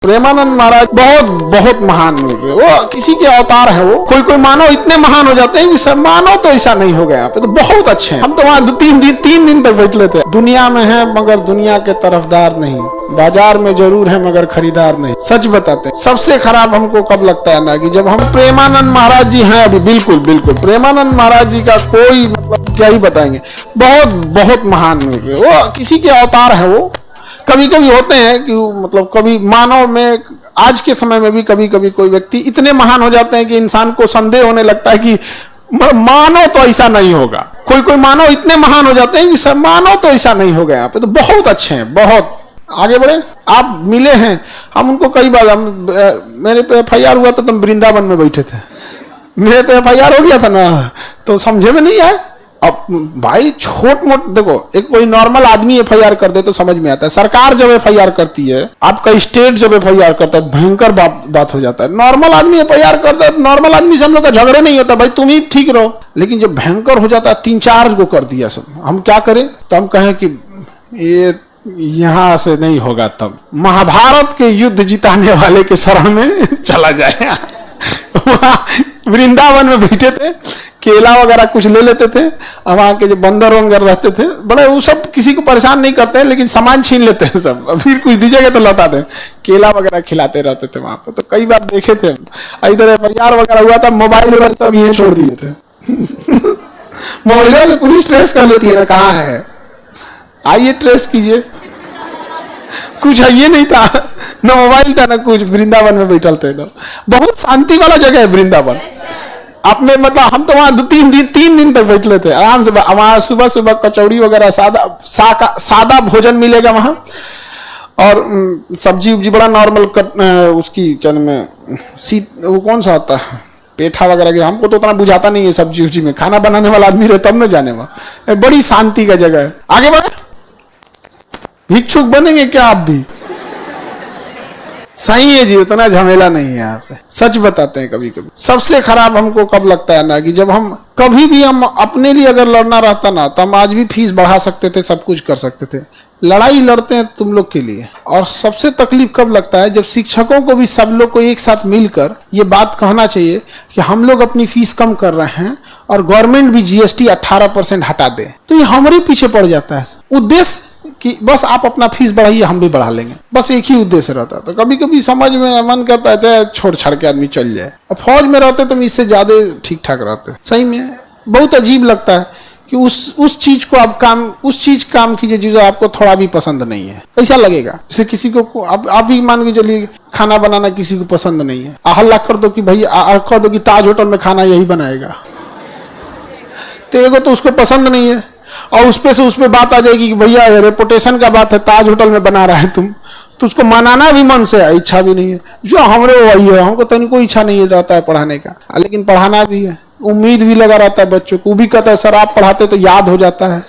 प्रेमानंद महाराज बहुत बहुत महान हुए, वो किसी के अवतार है। वो कोई मानव इतने महान हो जाते हैं कि सब मानव तो ऐसा नहीं हो गया पे, तो बहुत अच्छे हैं। हम तो वहां तीन दिन तक बैठ लेते। दुनिया में है मगर दुनिया के तरफदार नहीं, बाजार में जरूर है मगर खरीदार नहीं। सच बताते हैं। सबसे खराब हमको कब लगता है ना कि जब हम प्रेमानंद महाराज जी हैं अभी, बिल्कुल बिल्कुल प्रेमानंद महाराज जी का कोई मतलब क्या ही बताएंगे, बहुत बहुत महान हुए, वो किसी के अवतार है। वो कभी कभी होते हैं कि मतलब कभी मानव में आज के समय में भी कभी कभी कोई व्यक्ति इतने महान हो जाते हैं कि इंसान को संदेह होने लगता है कि मानव तो ऐसा नहीं होगा। कोई मानव इतने महान हो जाते हैं कि सब मानव तो ऐसा नहीं होगा। यहाँ पे तो बहुत अच्छे हैं, बहुत आगे बढ़े। आप मिले हैं, हम उनको कई बार मेरे पे FIR हुआ था, तुम वृंदावन में बैठे थे, मेरे पे FIR हो गया था ना, तो समझे में नहीं आए। अब भाई छोट मोट देखो, एक कोई नॉर्मल आदमी FIR कर दे तो समझ में आता है। सरकार जब FIR करती है, आपका स्टेट जब FIR करता है, भयंकर बात हो जाता है। नॉर्मल आदमी FIR करता है, नॉर्मल आदमी से हम लोग का झगड़े नहीं होता, भाई तुम ही ठीक रहो। लेकिन जब भयंकर हो जाता है, 3-4 को कर दिया सब, हम क्या करें? तो हम कहें कि ये यहां से नहीं होगा, तब महाभारत के युद्ध जिताने वाले के शरण में चला जाए। वृंदावन में बैठे थे, केला वगैरह कुछ ले लेते थे, वहां के जो बंदर वंदर रहते थे बड़े, वो सब किसी को परेशान नहीं करते हैं, लेकिन सामान छीन लेते हैं सब, फिर कुछ दीजिएगा तो लौटा दें। केला वगैरह खिलाते रहते थे वहां पे, तो कई बार देखे थे। इधर FIR वगैरह हुआ था, मोबाइल वगैरह सब ये छोड़ दिए थे। मोबाइल से पुलिस ट्रेस कर लेती है ना, कहाँ है, आइए ट्रेस कीजिए। कुछ है ये नहीं था ना, मोबाइल था ना कुछ। वृंदावन में बैठल थे, तो बहुत शांति वाला जगह है वृंदावन। आपने मतलब हम तो वहां 3 दिन तक बैठ लेते आराम से। वहां सुबह सुबह कचौड़ी वगैरह सादा भोजन मिलेगा वहां, और सब्जी उब्जी बड़ा नॉर्मल उसकी क्या नाम है, वो कौन सा आता है, पेठा वगैरह के। हमको तो उतना बुझाता नहीं है सब्जी उब्जी में, खाना बनाने वाला आदमी रहे तब न जाने। वहां बड़ी शांति का जगह है। आगे बढ़े, भिक्षुक बनेंगे क्या आप भी? सही है जी, उतना झमेला नहीं है यहाँ पे। सच बताते हैं, कभी कभी सबसे खराब हमको कब लगता है ना कि जब हम कभी भी हम अपने लिए अगर लड़ना रहता ना, तो हम आज भी फीस बढ़ा सकते थे, सब कुछ कर सकते थे। लड़ाई लड़ते हैं तुम लोग के लिए। और सबसे तकलीफ कब लगता है, जब शिक्षकों को भी सब लोग को एक साथ मिलकर ये बात कहना चाहिए कि हम लोग अपनी फीस कम कर रहे हैं और गवर्नमेंट भी GST 18% हटा दे, तो ये हमारे पीछे पड़ जाता है। उद्देश्य कि बस आप अपना फीस बढ़ाइए, हम भी बढ़ा लेंगे, बस एक ही उद्देश्य रहता है। तो कभी कभी समझ में मन करता है छोड़ छाड़ के आदमी चल जाए। अब फौज में रहते तो इससे ज्यादा ठीक ठाक रहते। सही में बहुत अजीब लगता है कि उस चीज को आप काम कीजिए जो आपको थोड़ा भी पसंद नहीं है। ऐसा लगेगा जैसे किसी को आप भी मान के चलिए, खाना बनाना किसी को पसंद नहीं है, हल्ला कर दो कि भैया कह दो कि ताज होटल में खाना यही बनाएगा, तो एगो तो उसको पसंद नहीं है, और उस पे बात आ जाएगी कि भैया रेपुटेशन का बात है, ताज होटल में बना रहा है तुम, तो उसको मनाना भी मन से है, इच्छा भी नहीं है। जो हमरे वही है, हमको तो कोई इच्छा नहीं रहता है पढ़ाने का, लेकिन पढ़ाना भी है, उम्मीद भी लगा रहता है बच्चों को। भी कहता है सर आप पढ़ाते तो याद हो जाता है,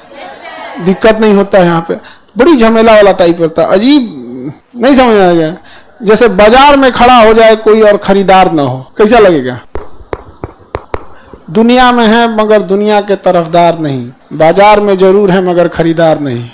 दिक्कत नहीं होता है। यहाँ पे बड़ी झमेला वाला टाइप रहता है, अजीब नहीं समझ में आएगा। जैसे बाजार में खड़ा हो जाए कोई और खरीदार ना हो, कैसा लगेगा? दुनिया में है मगर दुनिया के तरफदार नहीं, बाजार में जरूर है मगर खरीदार नहीं।